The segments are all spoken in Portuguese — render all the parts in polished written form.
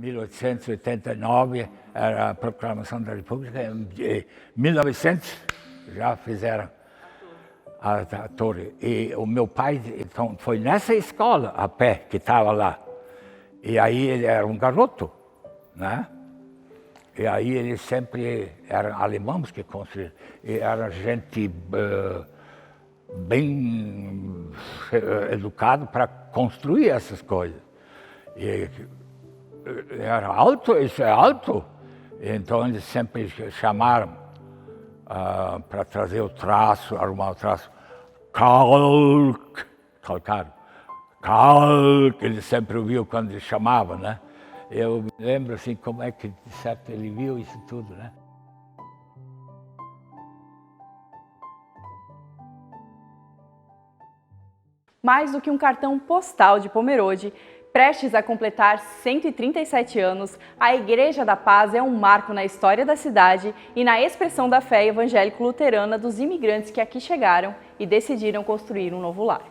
1889 era a proclamação da República, em 1900 já fizeram a torre. E o meu pai então, foi nessa escola a pé que estava lá. E aí ele era um garoto, né? E aí eles sempre eram alemães que construíram. E era gente bem educada para construir essas coisas. E era alto, isso é alto. Então eles sempre chamaram para trazer o traço, arrumar o traço. Calcário. Ele sempre ouviu quando ele chamava, né? Eu me lembro assim como é que, de certo, ele viu isso tudo, né? Mais do que um cartão postal de Pomerode, prestes a completar 137 anos, a Igreja da Paz é um marco na história da cidade e na expressão da fé evangélico-luterana dos imigrantes que aqui chegaram e decidiram construir um novo lar.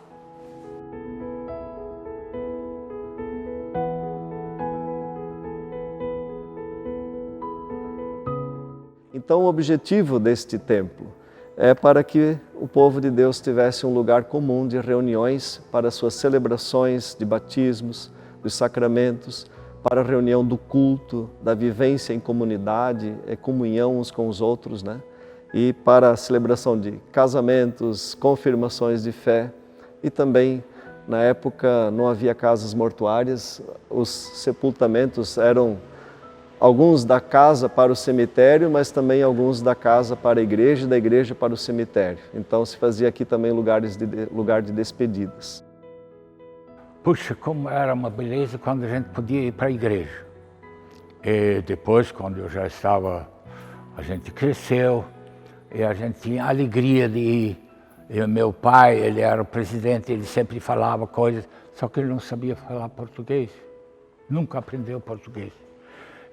Então, o objetivo deste templo é para que o povo de Deus tivesse um lugar comum de reuniões para suas celebrações de batismos, dos sacramentos, para a reunião do culto, da vivência em comunidade, comunhão uns com os outros, né? E para a celebração de casamentos, confirmações de fé e também, na época, não havia casas mortuárias, os sepultamentos eram alguns da casa para o cemitério, mas também alguns da casa para a igreja e da igreja para o cemitério. Então se fazia aqui também lugar de despedidas. Puxa, como era uma beleza quando a gente podia ir para a igreja. E depois, quando eu já estava, a gente cresceu e a gente tinha a alegria de ir. E o meu pai, ele era o presidente, ele sempre falava coisas, só que ele não sabia falar português. Nunca aprendeu português.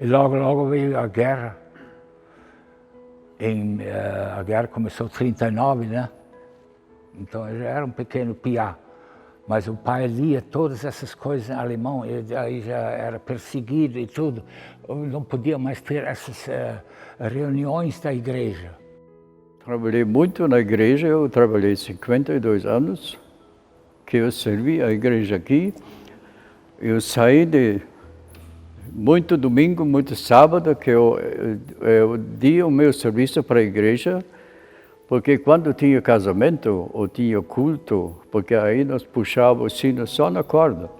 E logo veio a guerra. A guerra começou em 1939, né? Então ele era um pequeno piá. Mas o pai lia todas essas coisas em alemão, ele aí já era perseguido e tudo. Não podia mais ter essas reuniões da igreja. Trabalhei muito na igreja, eu trabalhei 52 anos, que eu servi a igreja aqui. Eu saí de muito domingo, muito sábado, que eu dei o meu serviço para a igreja, porque quando tinha casamento ou tinha culto, porque aí nós puxávamos o sino só na corda,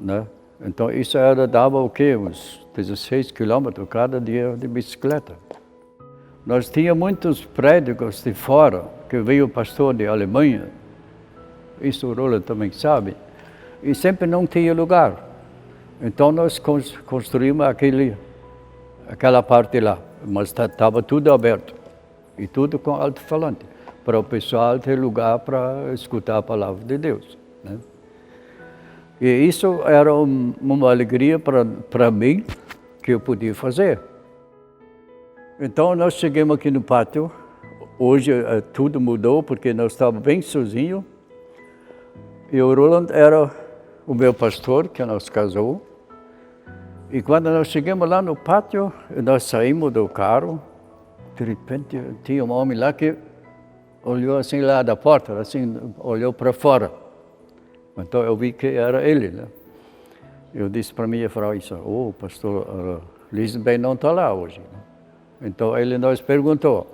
né? Então isso dava o quê? Uns 16 quilômetros cada dia de bicicleta. Nós tínhamos muitos prédicos de fora, que veio o pastor de Alemanha, isso o Roland também sabe, e sempre não tinha lugar. Então nós construímos aquela parte lá, mas estava tudo aberto e tudo com alto-falante, para o pessoal ter lugar para escutar a palavra de Deus, né? E isso era uma alegria para mim, que eu podia fazer. Então nós chegamos aqui no pátio, hoje tudo mudou porque nós estávamos bem sozinhos, e o Roland era o meu pastor, que nos casou. E quando nós chegamos lá no pátio, nós saímos do carro, de repente tinha um homem lá que olhou assim lá da porta, assim, olhou para fora. Então eu vi que era ele, né? Eu disse para minha frau, o pastor Lisenbein não está lá hoje, né? Então ele nos perguntou,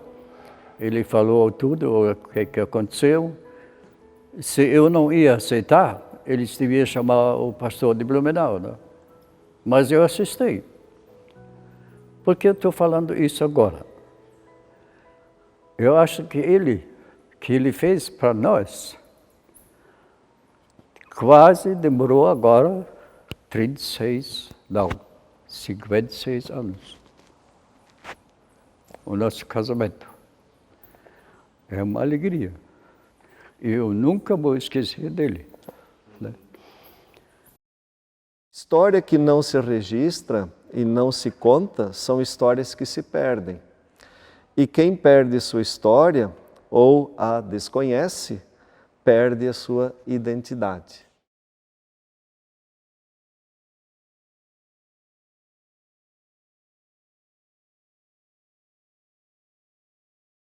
ele falou tudo, o que aconteceu. Se eu não ia aceitar, eles deviam chamar o pastor de Blumenau, né? Mas eu assisti. Por que eu estou falando isso agora? Eu acho que ele fez para nós, quase demorou agora 56 anos. O nosso casamento. É uma alegria. Eu nunca vou esquecer dele, né? História que não se registra e não se conta são histórias que se perdem. E quem perde sua história ou a desconhece, perde a sua identidade.